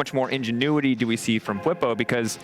much more ingenuity do we see from Bwipo? Because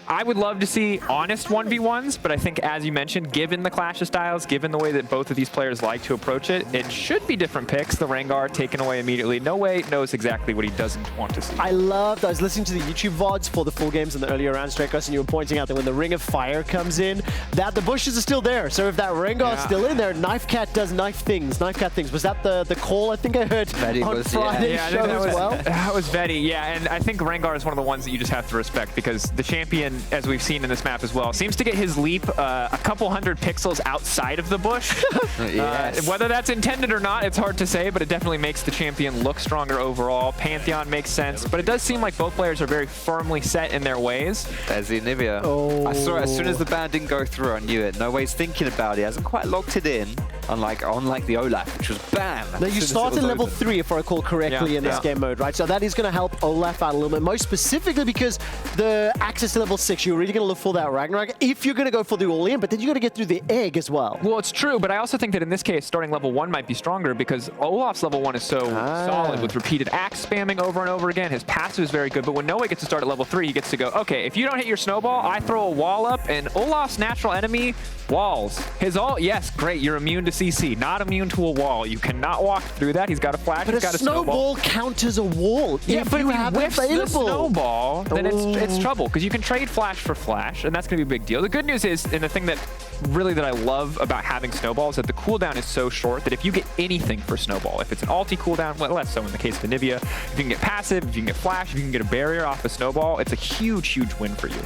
I would love to see honest 1v1s, but I think, as you mentioned, given the clash of styles, given the way that both of these players like to approach it, it should be different picks. The Rengar taken away immediately. Noway knows exactly what he doesn't want to see. I was listening to the YouTube VODs for the full games in the earlier rounds, Drakos, and you were pointing out that when the Ring of Fire comes in, that the bushes are still there. So if that Rengar's still in there, Knife Cat does knife cat things. Was that the call I think I heard on Friday's show as well? That was Vedi, yeah. And I think Rengar is one of the ones that you just have to respect, because the champion, as we've seen in this map as well, seems to get his leap a couple hundred pixels outside of the bush. Yes. Whether that's intended or not, it's hard to say, but it definitely makes the champion look stronger overall. Pantheon makes sense, but it does seem like both players are very firmly set in their ways. There's the Anivia. I saw it as soon as the ban didn't go through, I knew it. Noway's thinking about it. He hasn't quite locked it in, unlike the Olaf, which was bam. Now you started level 3, if I recall correctly, in this game mode, right? So that is going to help Olaf out a little bit, most specifically because the access to level 6, you're really going to look for that Ragnarok if you're going to go for the all-in, but then you got to get through the egg as well. Well, it's true, but I also think that in this case, starting level 1 might be stronger because Olaf's level 1 is so solid with repeated axe spamming over and over again. His passive is very good, but when Noway gets to start at level 3, he gets to go, okay, if you don't hit your snowball, I throw a wall up, and Olaf's natural enemy, walls. His ult, yes, great, you're immune to CC, not immune to a wall. You cannot walk through that. He's got a flash, he's got a snowball. Counters a wall. Yeah, but if you whiff the snowball, then it's trouble, because you can trade flash for flash, and that's going to be a big deal. The good news is, and the thing that I love about having snowball is that the cooldown is so short that if you get anything for snowball, if it's an ulti cooldown, well, less so in the case of Anivia, if you can get passive, if you can get flash, if you can get a barrier off a snowball, it's a huge, huge win for you.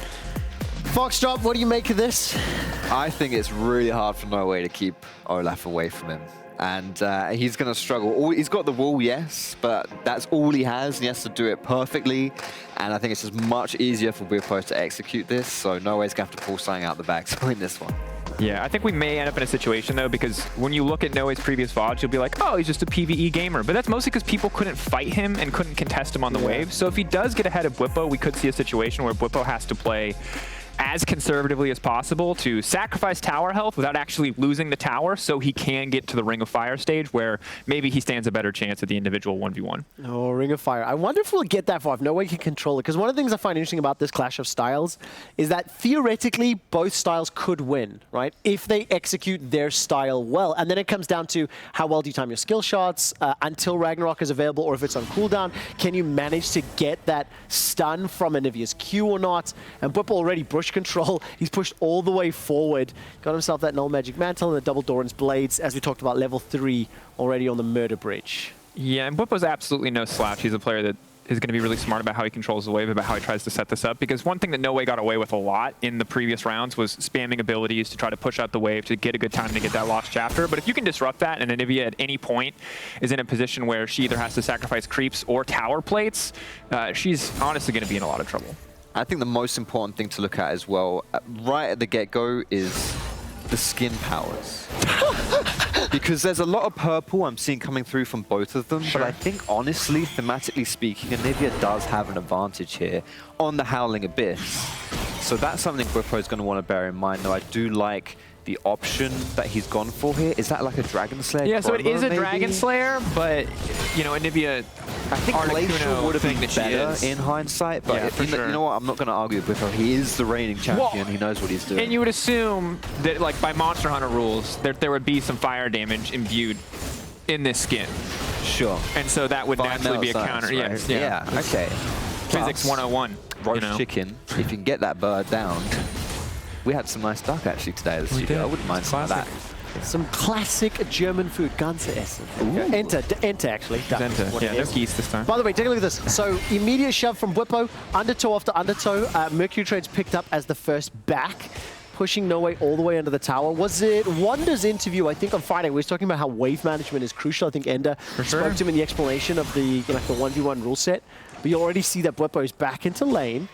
FoxDrop, what do you make of this? I think it's really hard for Noway to keep Olaf away from him. And he's going to struggle. He's got the wall, yes, but that's all he has, and he has to do it perfectly. And I think it's just much easier for Bwipo to execute this, so Noway's going to have to pull something out the bag to win this one. Yeah, I think we may end up in a situation, though, because when you look at Noway's previous VODs, you'll be like, oh, he's just a PvE gamer. But that's mostly because people couldn't fight him and couldn't contest him on the wave. So if he does get ahead of Bwipo, we could see a situation where Bwipo has to play as conservatively as possible to sacrifice tower health without actually losing the tower, so he can get to the Ring of Fire stage where maybe he stands a better chance at the individual 1v1. Oh, Ring of Fire. I wonder if we'll get that far if Noway can control it, because one of the things I find interesting about this clash of styles is that theoretically both styles could win, right? If they execute their style well. And then it comes down to how well do you time your skill shots until Ragnarok is available, or if it's on cooldown, can you manage to get that stun from Anivia's Q or not? And Bwipo already bush control. He's pushed all the way forward. Got himself that Null Magic Mantle and the double Doran's Blades, as we talked about, level 3 already on the Murder Bridge. Yeah, and Bwipo's absolutely no slouch. He's a player that is going to be really smart about how he controls the wave, about how he tries to set this up, because one thing that Noway got away with a lot in the previous rounds was spamming abilities to try to push out the wave to get a good time to get that lost chapter. But if you can disrupt that, and Anivia at any point is in a position where she either has to sacrifice creeps or tower plates, she's honestly going to be in a lot of trouble. I think the most important thing to look at as well, right at the get-go, is the skin powers. Because there's a lot of purple I'm seeing coming through from both of them, but I think, honestly, thematically speaking, Anivia does have an advantage here on the Howling Abyss. So that's something Bwipo is going to want to bear in mind, though. I do like the option that he's gone for here. Is that like a Dragon Slayer? Yeah, so it is a Dragon Slayer, but, you know, Anivia, I think Glacial would have been better in hindsight, but you know what, I'm not going to argue with him. He is the reigning champion. He knows what he's doing. And you would assume that, like, by Monster Hunter rules, there would be some fire damage imbued in this skin. Sure. And so that would naturally be a counter. Right? Yeah, okay. Physics 101. Roast chicken, if you can get that bird down. We had some nice duck actually today at the studio. I wouldn't mind some of that. Some classic German food, Ganze Essen. Ente actually. Ente. Yeah, no geese this time. By the way, take a look at this. So immediate shove from Bwipo, undertow after undertow. Mercury Trade's picked up as the first back, pushing Noway all the way under the tower. Was it Wonder's interview, I think on Friday, we were talking about how wave management is crucial. I think Ender spoke to him in the explanation of the, the 1v1 rule set. But you already see that Bwipo is back into lane.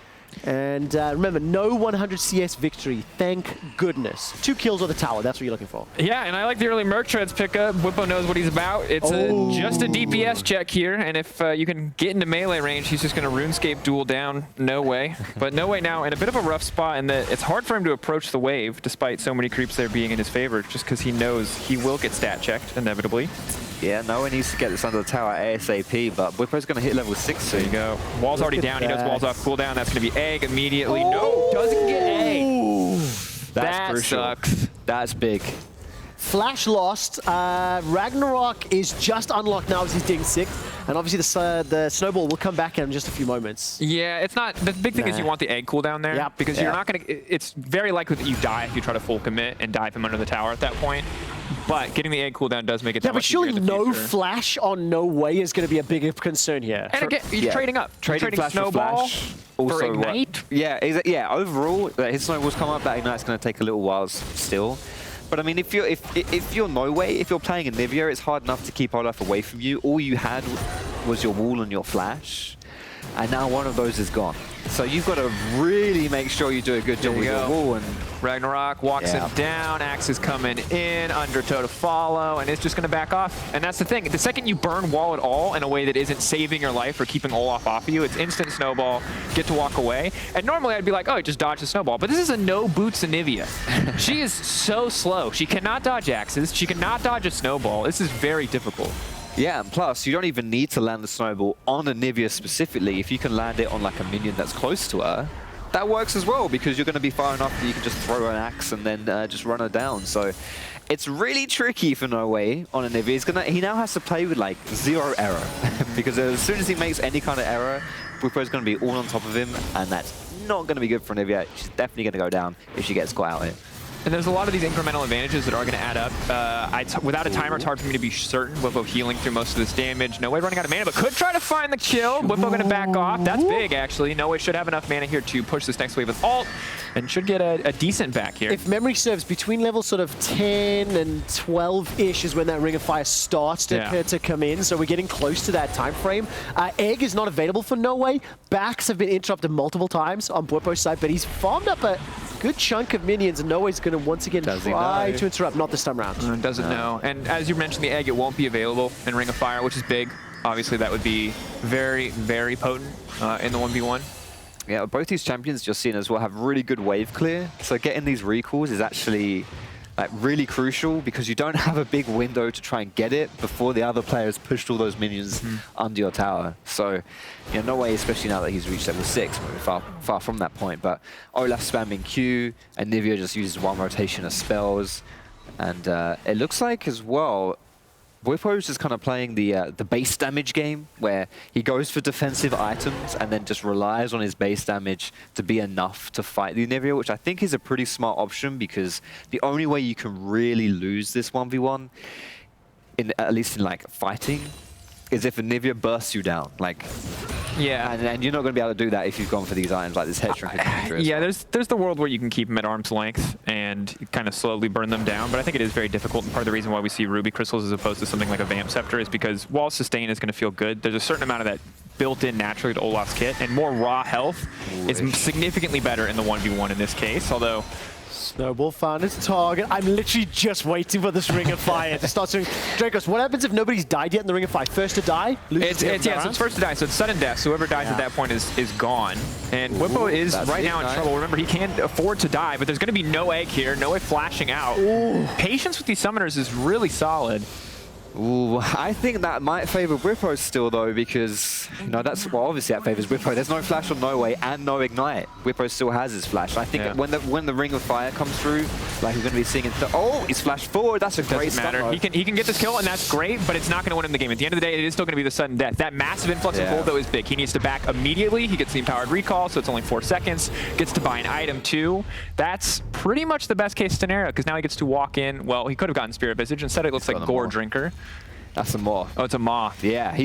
And remember, no 100 CS victory, thank goodness. 2 kills on the tower, that's what you're looking for. Yeah, and I like the early Merc Treads pickup. Bwipo knows what he's about. It's just a DPS check here, and if you can get into melee range, he's just going to RuneScape duel down Noway. But Noway now in a bit of a rough spot, and it's hard for him to approach the wave, despite so many creeps there being in his favor, just because he knows he will get stat checked, inevitably. Yeah, Noway needs to get this under the tower ASAP, but Bwipo's going to hit level 6 soon. There you go. Wall's already down. He does walls off cooldown. That's going to be egg immediately. No, doesn't get egg. That's crucial. Sucks. That's big. Flash lost. Ragnarok is just unlocked now as he's digging 6th. And obviously the snowball will come back in just a few moments. Yeah, it's not. The big thing is you want the egg cooldown there. Yep. Because you're not going to. It's very likely that you die if you try to full commit and dive him under the tower at that point. But getting the egg cooldown does make it Yeah, but surely no flash on Noway is going to be a bigger concern here. And again, you're trading up. Trading flash snowball for ignite. Yeah, overall, his snowballs come up. That ignite's going to take a little while still. But I mean, if you're Noway, if you're playing in Nivea, it's hard enough to keep Olaf away from you. All you had was your wall and your flash, and now one of those is gone. So you've got to really make sure you do a good job with your wall. And Ragnarok walks it down. Axe is coming in. Undertow to follow, and it's just going to back off. And that's the thing. The second you burn wall at all in a way that isn't saving your life or keeping Olaf off of you, it's instant snowball. Get to walk away. And normally I'd be like, oh, just dodge the snowball. But this is a no boots Anivia. She is so slow. She cannot dodge axes. She cannot dodge a snowball. This is very difficult. yeah, and plus, you don't even need to land the snowball on Anivia specifically. If you can land it on like a minion that's close to her, that works as well, because you're going to be far enough that you can just throw an axe and then just run her down. So it's really tricky for Noway on Anivia. He now has to play with like 0 error, because as soon as he makes any kind of error, Bwipo's going to be all on top of him, and that's not going to be good for Anivia. She's definitely going to go down if she gets caught out here. And there's a lot of these incremental advantages that are going to add up. Without a timer, it's hard for me to be certain. Bwipo healing through most of this damage. Noway running out of mana, but could try to find the kill. Bwipo going to back off. That's big, actually. Noway should have enough mana here to push this next wave with ult, and should get a decent back here. If memory serves, between levels sort of 10 and 12-ish is when that Ring of Fire starts to come in, so we're getting close to that time frame. Egg is not available for Noway. Backs have been interrupted multiple times on Bwipo's side, but he's farmed up a good chunk of minions, and Noway's going to once again try to interrupt. Not this time around. Doesn't know. And as you mentioned, the egg, it won't be available in Ring of Fire, which is big. Obviously, that would be very, very potent in the 1v1. Yeah, both these champions you're seeing as well have really good wave clear. So getting these recalls is actually like really crucial, because you don't have a big window to try and get it before the other players pushed all those minions under your tower. So, you know, Noway, especially now that he's reached level 6, we're far from that point. But Olaf spamming Q, and Nivea just uses 1 rotation of spells. And it looks like as well, Bwipo is just kind of playing the base damage game, where he goes for defensive items and then just relies on his base damage to be enough to fight the Anivia, which I think is a pretty smart option, because the only way you can really lose this 1v1, at least in like fighting, is if Anivia bursts you down. Like, yeah, and you're not going to be able to do that if you've gone for these items like this head shrink. Yeah, there's the world where you can keep them at arm's length and kind of slowly burn them down, but I think it is very difficult. And part of the reason why we see Ruby Crystals as opposed to something like a Vamp Scepter is because while sustain is going to feel good, there's a certain amount of that built in naturally to Olaf's kit, and more raw health is significantly better in the 1v1 in this case, although Snowball found his target. I'm literally just waiting for this Ring of Fire to start doing. Drakos, what happens if nobody's died yet in the Ring of Fire? First to die? So it's first to die, so it's sudden death. So whoever dies at that point is gone. And Bwipo is right now in trouble. Remember, he can't afford to die, but there's going to be no egg here, no way flashing out. Patience with these summoners is really solid. Ooh, I think that might favor Bwipo still, though, because, you know, that's, well, obviously that favors Bwipo. There's no flash on Noway and no ignite. Bwipo still has his flash. I think when the Ring of Fire comes through, like, we're going to be seeing it. Oh, he's flashed forward. That's a great start. He can get this kill, and that's great, but it's not going to win him the game. At the end of the day, it is still going to be the sudden death. That massive influx of gold, though, is big. He needs to back immediately. He gets the empowered recall, so it's only 4 seconds. Gets to buy an item, too. That's pretty much the best case scenario, because now he gets to walk in. Well, he could have gotten Spirit Visage. Instead, it looks like Gore Drinker. That's a moth. Oh, it's a moth. Yeah,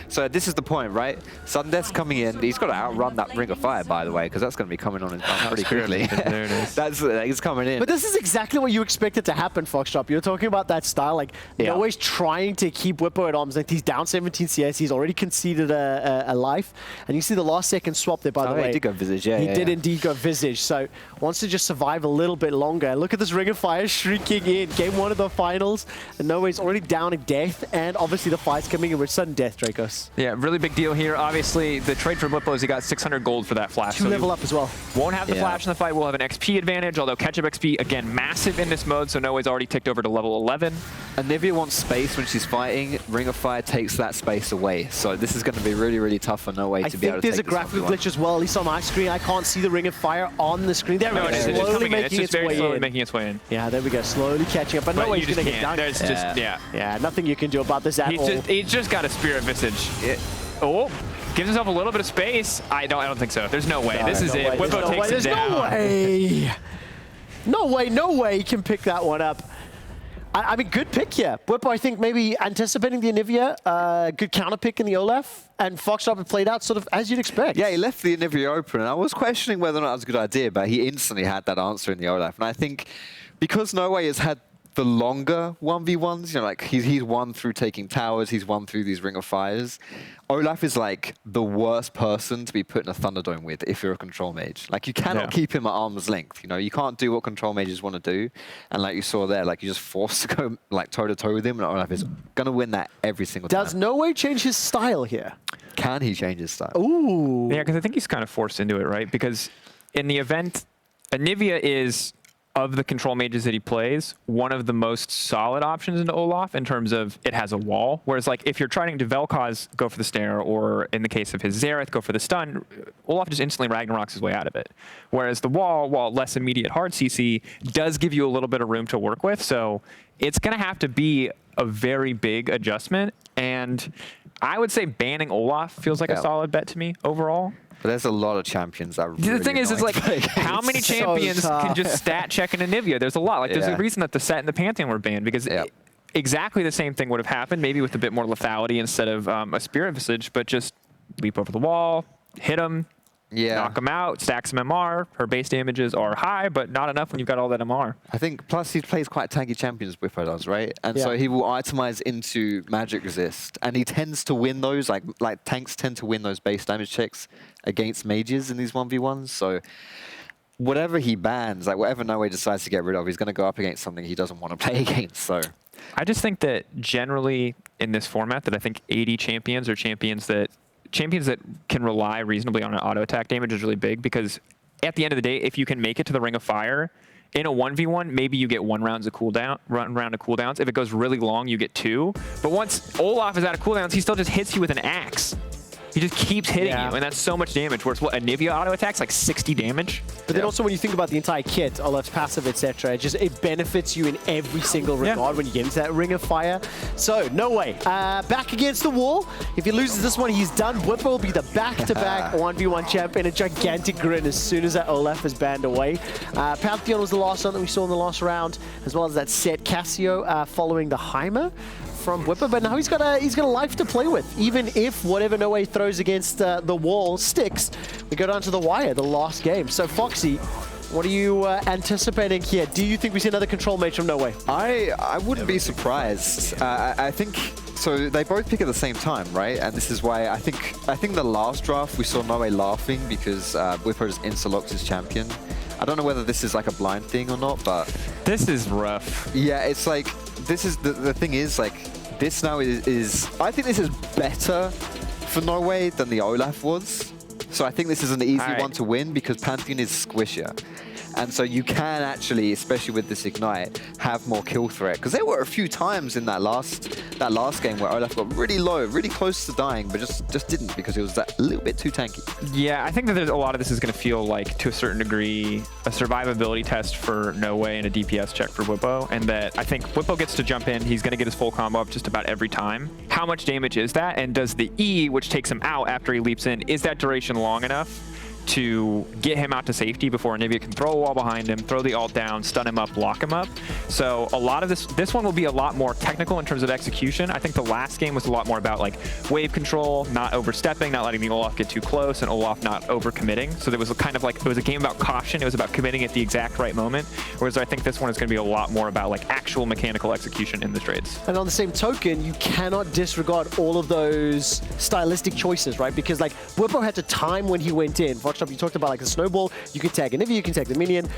so this is the point, right? Sudden Death's coming in. He's got to outrun that Ring of Fire, by the way, because that's going to be coming on his pretty quickly. There it is. He's coming in. But this is exactly what you expected to happen, FoxDrop. You're talking about that style, like, always trying to keep Bwipo at arms. Like, he's down 17 CS. He's already conceded a life. And you see the last second swap there, by the way. He did go Visage, He did indeed go Visage. So wants to just survive a little bit longer. Look at this Ring of Fire shrinking in. Game 1 of the finals. And Noway's already down a death. And obviously the fight's coming in with sudden death, Drakos. Yeah, really big deal here. Obviously, the trade for Bwipo is he got 600 gold for that flash. 2 level up as well. Won't have the flash in the fight. We'll have an XP advantage, although catch-up XP, again, massive in this mode, so Noway's already ticked over to level 11. Anivia wants space when she's fighting. Ring of Fire takes that space away. So this is going to be really, really tough for Noway to be able to take I think there's a graphical glitch as well, at least on my screen. I can't see the Ring of Fire on the screen. There we go, slowly making its way in. Yeah, there we go, slowly catching up. But Noway's going to get done. There's just, Yeah, nothing you can do about this at all. He's just got a Spirit Visage. Oh, gives himself a little bit of space. I don't think so. There's no way. This is it. Bwipo takes him down. No way he can pick that one up. I mean, good pick here. Bwipo, I think, maybe anticipating the Anivia, good counter pick in the Olaf, and FoxDrop had played out sort of as you'd expect. Yeah, he left the Anivia open, and I was questioning whether or not that was a good idea, but he instantly had that answer in the Olaf. And I think because Noway has had the longer 1v1s, you know, like he's won through taking towers, he's won through these Ring of Fires. Olaf is like the worst person to be put in a Thunderdome with if you're a control mage. Like you cannot keep him at arm's length. You know, you can't do what control mages want to do. And like you saw there, like you're just forced to go like toe to toe with him, and Olaf is gonna win that every single time. Does Noway change his style here? Can he change his style? Ooh. Yeah, because I think he's kind of forced into it, right? Because in the event, Anivia is, of the control mages that he plays, one of the most solid options into Olaf in terms of it has a wall. Whereas like if you're trying to Vel'Koz, go for the snare, or in the case of his Xerath, go for the stun, Olaf just instantly Ragnaroks his way out of it. Whereas the wall, while less immediate hard CC, does give you a little bit of room to work with. So it's going to have to be a very big adjustment. And I would say banning Olaf feels like a solid bet to me overall. But there's a lot of champions that are really The thing is like, how many champions can just stat check an Anivia? There's a lot. Like, there's a reason that the Set and the Pantheon were banned, because exactly the same thing would have happened, maybe with a bit more lethality instead of a Spirit Visage, but just leap over the wall, hit him, knock him out, stack some MR. Her base damages are high, but not enough when you've got all that MR. I think, plus he plays quite tanky champions, Bwipo does, right? And so he will itemize into magic resist, and he tends to win those, like tanks tend to win those base damage checks against mages in these 1v1s. So whatever he bans, like whatever Noway decides to get rid of, he's going to go up against something he doesn't want to play against. So I just think that generally in this format, that I think 80 champions or champions that can rely reasonably on an auto attack damage is really big, because at the end of the day, if you can make it to the Ring of Fire in a 1v1, maybe you get one round of cooldowns. If it goes really long, you get 2. But once Olaf is out of cooldowns, he still just hits you with an axe. He just keeps hitting you, and that's so much damage. Whereas what Anivia auto attacks like 60 damage. But then also when you think about the entire kit, Olaf's passive, etc., it benefits you in every single regard when you get into that Ring of Fire. So Noway, back against the wall. If he loses this one, he's done. Bwipo will be the back-to-back 1v1 champ in a gigantic grin as soon as that Olaf is banned away. Pantheon was the last one that we saw in the last round, as well as that set Cassio following the Heimer from Bwipo, but now he's got a life to play with. Even if whatever Noway throws against the wall sticks, we go down to the wire, the last game. So Foxy, what are you anticipating here? Do you think we see another control mage from Noway? I wouldn't be surprised. I think so. They both pick at the same time, right? And this is why I think the last draft we saw Noway laughing because Bwipo just insta-locked his champion. I don't know whether this is like a blind thing or not, but this is rough. Yeah, it's like this is the thing is like this now is I think this is better for Noway than the Olaf was. So I think this is an easy one to win because Pantheon is squishier. And so you can actually, especially with this Ignite, have more kill threat. Because there were a few times in that last game where Olaf got really low, really close to dying, but just didn't because it was a little bit too tanky. Yeah, I think that there's a lot of this is going to feel like, to a certain degree, a survivability test for Noway and a DPS check for Bwipo. And that I think Bwipo gets to jump in. He's going to get his full combo up just about every time. How much damage is that? And does the E, which takes him out after he leaps in, is that duration long enough to get him out to safety before Anivia can throw a wall behind him, throw the ult down, stun him up, lock him up? So a lot of this one will be a lot more technical in terms of execution. I think the last game was a lot more about like wave control, not overstepping, not letting the Olaf get too close, and Olaf not overcommitting. So there was kind of like, it was a game about caution. It was about committing at the exact right moment. Whereas I think this one is going to be a lot more about like actual mechanical execution in the trades. And on the same token, you cannot disregard all of those stylistic choices, right? Because like Bwipo had to time when he went in. You talked about like the snowball, you can tag Anivia, you can tag the minion,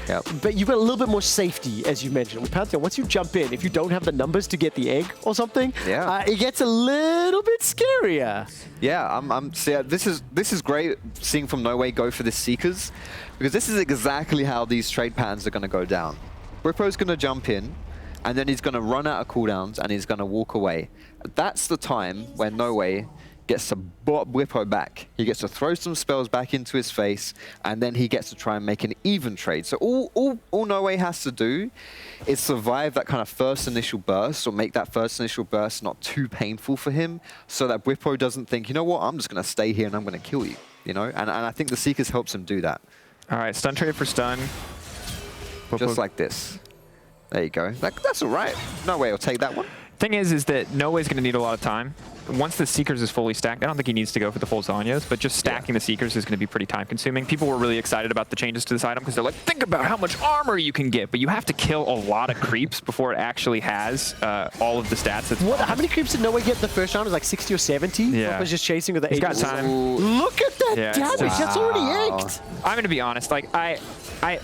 but you've got a little bit more safety, as you mentioned. With Pantheon, once you jump in, if you don't have the numbers to get the egg or something, it gets a little bit scarier. Yeah, so this is great seeing from Noway go for the Seekers, because this is exactly how these trade patterns are going to go down. Bwipo's going to jump in, and then he's going to run out of cooldowns and he's going to walk away. That's the time when Noway gets to bot Bwipo back. He gets to throw some spells back into his face, and then he gets to try and make an even trade. So all Noway has to do is survive that kind of first initial burst, or make that first initial burst not too painful for him, so that Bwipo doesn't think, you know what, I'm just going to stay here and I'm going to kill you. You know, and I think the Seekers helps him do that. All right, stun trade for stun. Just like this. There you go. That's all right. Noway will take that one. Thing is that Noway's going to need a lot of time. Once the Seekers is fully stacked, I don't think he needs to go for the full Zhonya's, but just stacking the Seekers is going to be pretty time consuming. People were really excited about the changes to this item because they're like, think about how much armor you can get, but you have to kill a lot of creeps before it actually has all of the stats. How many creeps did Noway get the first round? It was like 60 or 70? Yeah. Was just chasing with the He's got time. Look at that damage. That's already inked. I'm going to be honest. Like, I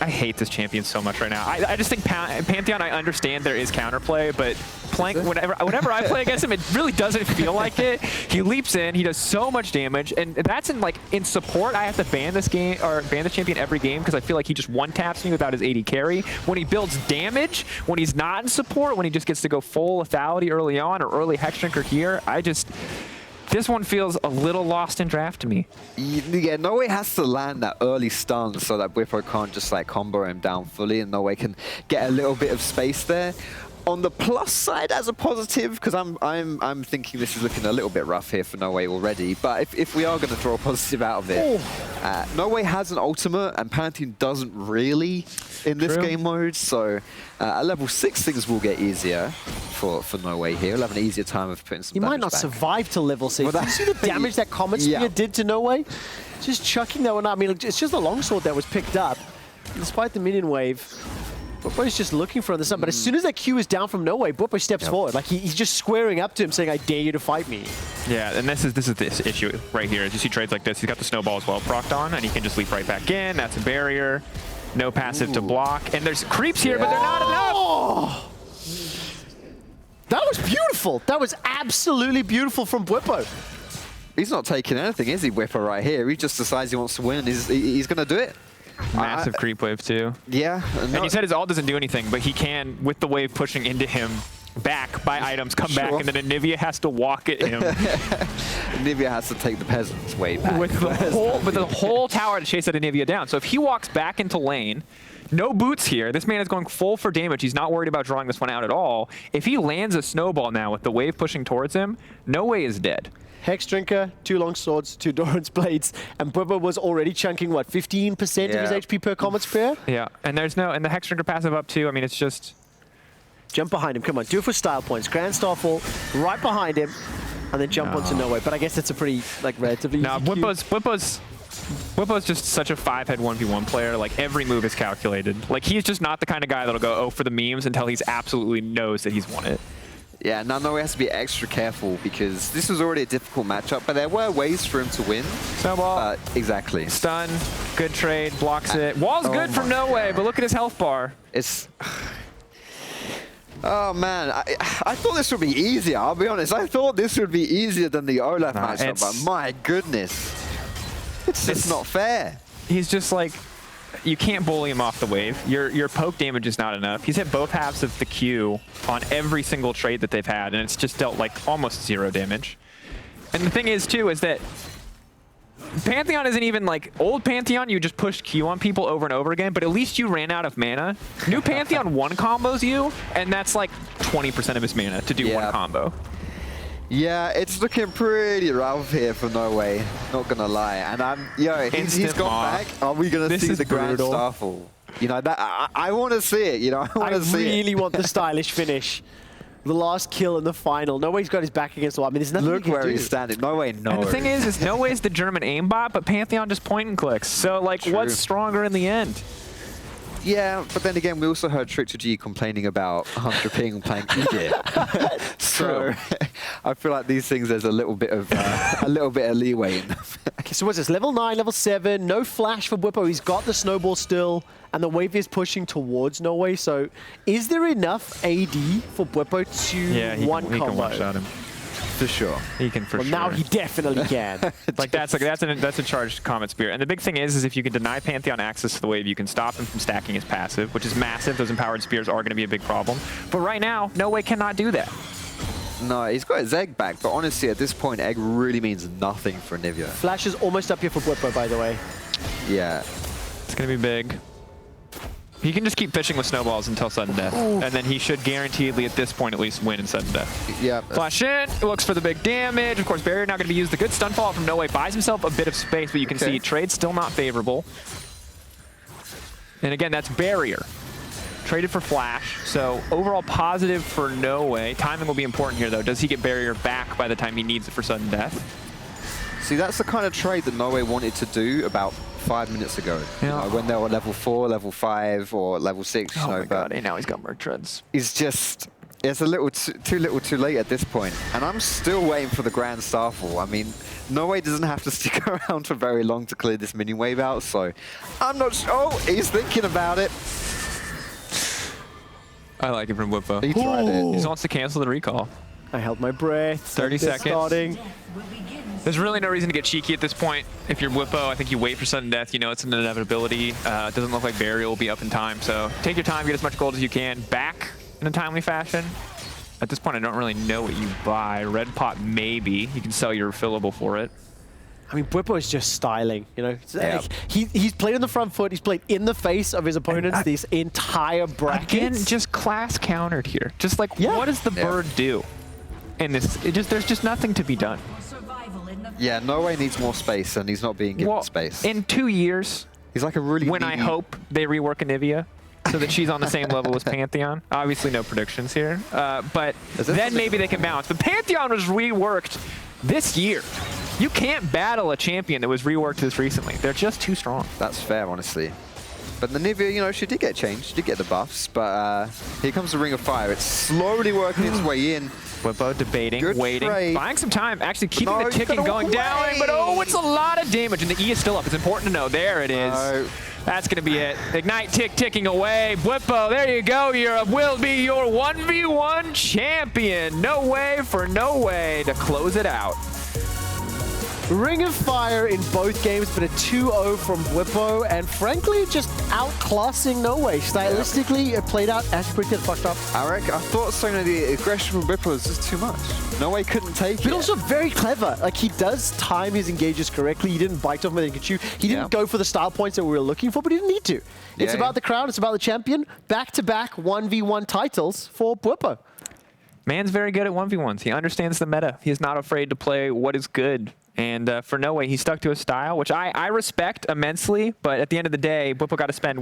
hate this champion so much right now. I just think Pantheon, I understand there is counterplay, but Plank, whenever I play against him, it really doesn't feel like it. He leaps in, he does so much damage, and that's in support. I have to ban this game or ban the champion every game because I feel like he just one taps me without his 80 carry. When he builds damage, when he's not in support, when he just gets to go full lethality early on or early Hex Drinker here, this one feels a little lost in draft to me. Yeah, Noway has to land that early stun so that Bwipo can't just like combo him down fully, and Noway can get a little bit of space there. On the plus side, as a positive, because I'm thinking this is looking a little bit rough here for Noway already, but if we are going to draw a positive out of it, Noway has an ultimate and Pantheon doesn't really in this game mode, so at level 6 things will get easier for Noway here. He'll have an easier time of putting some He damage might not back. survive to level 6. Did you see the damage that Comet Spear did to Noway? Just chucking that one out. I mean, it's just a longsword that was picked up, despite the minion wave. Bwipo's just looking for the sun, but as soon as that Q is down from Noway, Bwipo steps forward. Like he's just squaring up to him, saying, "I dare you to fight me." Yeah, and this is this issue right here. As you see trades like this, he's got the snowball as well procced on, and he can just leap right back in. That's a barrier. No passive to block, and there's creeps here, but they're not enough. Oh! That was beautiful. That was absolutely beautiful from Bwipo. He's not taking anything, is he, Bwipo, right here? He just decides he wants to win, and he's going to do it. Massive creep wave too. Yeah. And he said his ult doesn't do anything, but he can, with the wave pushing into him, back by items, come back, and then Anivia has to walk at him. Anivia has to take the peasant's way back. With the whole tower to chase that Anivia down. So if he walks back into lane, no boots here. This man is going full for damage. He's not worried about drawing this one out at all. If he lands a snowball now with the wave pushing towards him, Noway is dead. Hex Drinker, 2 long swords, 2 Doran's blades, and Bwipo was already chunking, what, 15% of his HP per Comet Spear? Yeah, and and the Hex Drinker passive up too. I mean, it's just... Jump behind him, come on, do it for style points. Grand Starfall right behind him, and then jump onto Noway. But I guess it's a pretty, relatively easy Bwipo's just such a 5-head 1v1 player. Like, every move is calculated. Like, he's just not the kind of guy that'll go, for the memes until he's absolutely knows that he's won it. Yeah, now Noway has to be extra careful because this was already a difficult matchup, but there were ways for him to win. Snowball. Exactly. Stun. Good trade. Blocks it. Wall's good from Noway, but look at his health bar. It's... Oh, man. I thought this would be easier, I'll be honest. I thought this would be easier than the Olaf matchup, but my goodness. It's just not fair. He's just like... You can't bully him off the wave. Your poke damage is not enough. He's hit both halves of the Q on every single trade that they've had, and it's just dealt like almost 0 damage. And the thing is too, is that Pantheon isn't even like old Pantheon. You just pushed Q on people over and over again, but at least you ran out of mana. New Pantheon 1 combos you, and that's like 20% of his mana to do 1 combo. Yeah, it's looking pretty rough here for Noway, not gonna lie. And he's gone back. Are we gonna see the Grand Starfall? You know, that I want to see it. You know, I really want the stylish finish. The last kill in the final. Noway's got his back against the wall. I mean, there's nothing. Look where he's standing. Noway knows. And the thing is Noway's the German aimbot, but Pantheon just point and clicks. So like, what's stronger in the end? Yeah, but then again, we also heard Trick to G complaining about 100 ping playing Egypt. So I feel like these things, there's a little bit of leeway in them. Okay, so what's this? Level 9, level 7, no flash for Bwipo. He's got the snowball still, and the wave is pushing towards Noway. So is there enough AD for Bwipo to one combo? He can one-shot him. For sure. He can for Well, sure. now he definitely can. That's a charged Comet Spear. And the big thing is if you can deny Pantheon access to the wave, you can stop him from stacking his passive, which is massive. Those empowered spears are going to be a big problem. But right now, Noway cannot do that. No, he's got his egg back, but honestly, at this point, egg really means nothing for Nivea. Flash is almost up here for Bwipo, by the way. Yeah. It's going to be big. He can just keep fishing with snowballs until sudden death. Ooh. And then he should guaranteedly, at this point at least, win in sudden death. Yeah. Flash in, looks for the big damage. Of course, barrier now going to be used. The good stun fallout from Noway buys himself a bit of space, but you can see trade still not favorable. And again, that's barrier. Traded for flash, so overall positive for Noway. Timing will be important here, though. Does he get barrier back by the time he needs it for sudden death? See, that's the kind of trade that Noway wanted to do about 5 minutes ago. Yeah. You know, when they were level 4, level 5, or level 6. Oh you know, my god, and now he's got merc treads. He's just... It's a little too little too late at this point. And I'm still waiting for the Grand Starfall. I mean, Noway doesn't have to stick around for very long to clear this minion wave out, so I'm not sure. Oh, he's thinking about it. I like it from Bwipo. He tried it. He just wants to cancel the recall. I held my breath. 30 seconds. Starting. There's really no reason to get cheeky at this point. If you're Bwipo, I think you wait for sudden death. You know it's an inevitability. It doesn't look like barrier will be up in time, so take your time, get as much gold as you can back in a timely fashion. At this point, I don't really know what you buy. Red pot, maybe. You can sell your refillable for it. I mean, Bwipo is just styling, you know. Yeah. He's played on the front foot. He's played in the face of his opponents this entire bracket. Again, just class countered here. Just like, what does the bird do? In this, there's just nothing to be done. Yeah, Noway needs more space, and he's not being given space. In 2 years, he's like a really when I hope they rework Anivia so that she's on the same level as Pantheon. Obviously, no predictions here, but then maybe they can balance. But Pantheon was reworked this year. You can't battle a champion that was reworked this recently. They're just too strong. That's fair, honestly. But the Nivea, you know, she did get changed. She did get the buffs, but here comes the Ring of Fire. It's slowly working its way in. Bwipo debating, waiting, trade. buying some time, actually keeping the ticking going down. But oh, it's a lot of damage, and the E is still up. It's important to know. There it is. No. That's going to be it. Ignite ticking away. Bwipo, there you go. You will be your 1v1 champion. Noway for Noway to close it out. Ring of Fire in both games, but a 2-0 from Bwipo, and frankly, just outclassing Noway. Stylistically, it played out as predicted. FoxDrop. I thought some of the aggression from Bwipo was just too much. Noway couldn't take it. But also very clever. Like, he does time his engages correctly. He didn't bite off more than he could chew. He didn't go for the style points that we were looking for, but he didn't need to. It's about the crown. It's about the champion. Back-to-back 1v1 titles for Bwipo. Man's very good at 1v1s. He understands the meta. He is not afraid to play what is good. And for Noway, he stuck to his style, which I respect immensely. But at the end of the day, Bwipo got to spend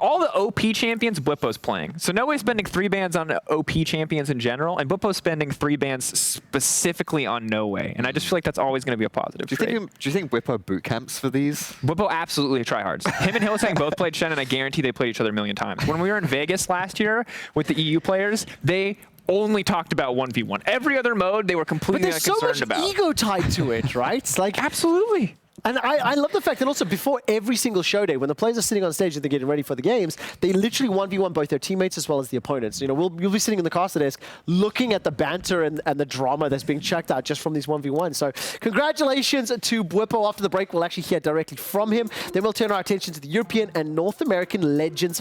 all the OP champions Bwipo's playing. So Noway's spending 3 bans on OP champions in general, and Bwipo's spending 3 bans specifically on Noway. And I just feel like that's always going to be a positive trade. Do you think Bwipo boot camps for these? Bwipo absolutely tryhards. Him and Hillsang both played Shen, and I guarantee they played each other a million times. When we were in Vegas last year with the EU players, they only talked about 1v1. Every other mode, they were completely unconcerned about. But there's so much ego tied to it, right? Like, absolutely. And I love the fact that also before every single show day, when the players are sitting on stage and they're getting ready for the games, they literally 1v1 both their teammates as well as the opponents. You know, you'll be sitting in the caster desk looking at the banter and the drama that's being chucked out just from these 1v1s. So congratulations to Bwipo. After the break, we'll actually hear directly from him. Then we'll turn our attention to the European and North American Legends